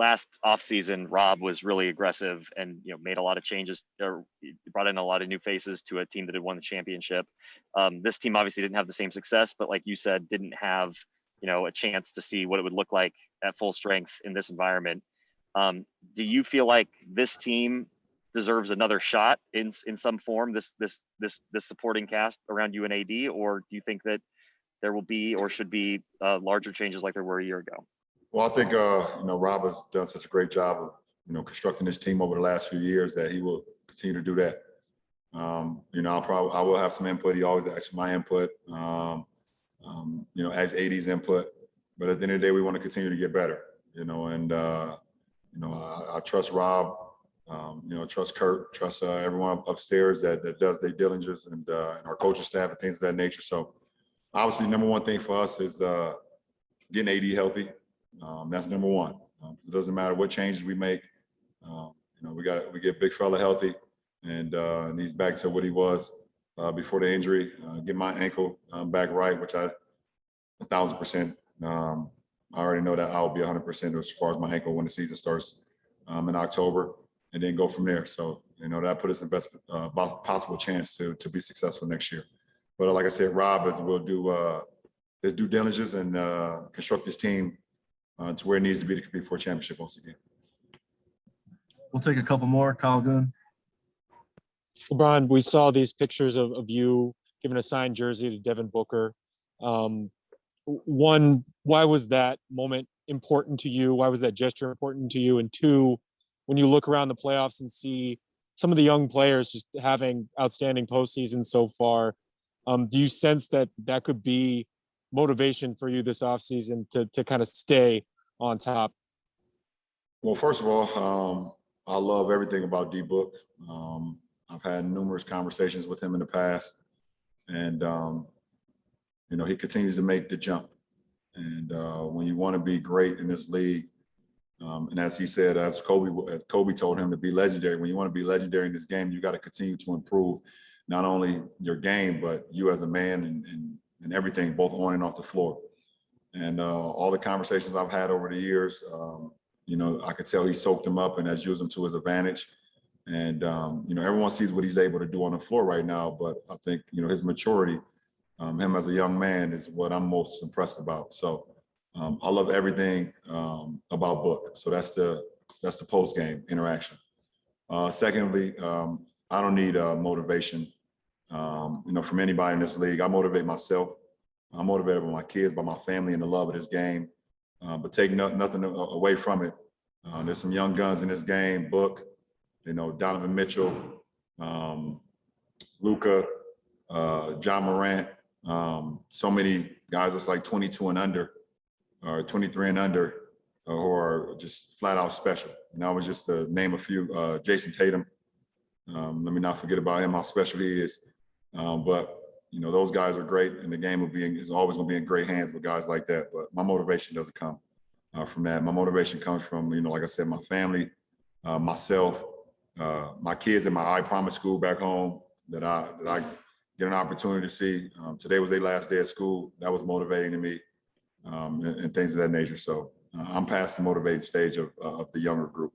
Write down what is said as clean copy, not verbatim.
last offseason, Rob was really aggressive and made a lot of changes, or brought in a lot of new faces to a team that had won the championship. This team obviously didn't have the same success, but like you said, didn't have a chance to see what it would look like at full strength in this environment. Do you feel like this team deserves another shot in some form? This supporting cast around you and AD, or do you think that there will be or should be larger changes like there were a year ago? Well, I think Rob has done such a great job of constructing this team over the last few years that he will continue to do that. I will have some input. He always asks for my input. As AD's input. But at the end of the day, we want to continue to get better. I trust Rob. Trust Kurt. Trust everyone upstairs that does their diligence and our coaching staff and things of that nature. So obviously, number one thing for us is getting AD healthy. That's number one. It doesn't matter what changes we make. We get big fella healthy, and he's back to what he was before the injury. Get my ankle back right, which 1,000%. I already know that I'll be 100% as far as my ankle when the season starts in October, and then go from there. So that put us in best possible chance to be successful next year. But like I said, Rob will do his due diligence and construct this team to where it needs to be compete for a championship once again. We'll take a couple more. Kyle Goon. LeBron, we saw these pictures of you giving a signed jersey to Devin Booker. One, why was that moment important to you? Why was that gesture important to you? And two, when you look around the playoffs and see some of the young players just having outstanding postseasons so far, do you sense that could be motivation for you this offseason to kind of stay on top? Well, first of all, I love everything about D-Book. I've had numerous conversations with him in the past, and he continues to make the jump. And when you want to be great in this league, and as he said, as Kobe told him to be legendary, when you want to be legendary in this game, you got to continue to improve not only your game, but you as a man and everything, both on and off the floor. And all the conversations I've had over the years, I could tell he soaked them up and has used them to his advantage. And, everyone sees what he's able to do on the floor right now, but I think, his maturity, him as a young man is what I'm most impressed about. So I love everything about Book. So that's the post-game interaction. Secondly, I don't need motivation, from anybody in this league. I motivate myself. I'm motivated by my kids, by my family, and the love of this game. But take nothing away from it. There's some young guns in this game. Book, Donovan Mitchell, Luka, John Morant. So many guys that's like 22 and under, or 23 and under, who are just flat out special. And that was just to name a few. Jason Tatum. Let me not forget about him, how special he is. But those guys are great, and the game is always going to be in great hands with guys like that. But my motivation doesn't come from that. My motivation comes from, like I said, my family, myself, my kids in my I Promise school back home that I get an opportunity to see. Today was their last day of school. That was motivating to me, and things of that nature. So I'm past the motivated stage of the younger group.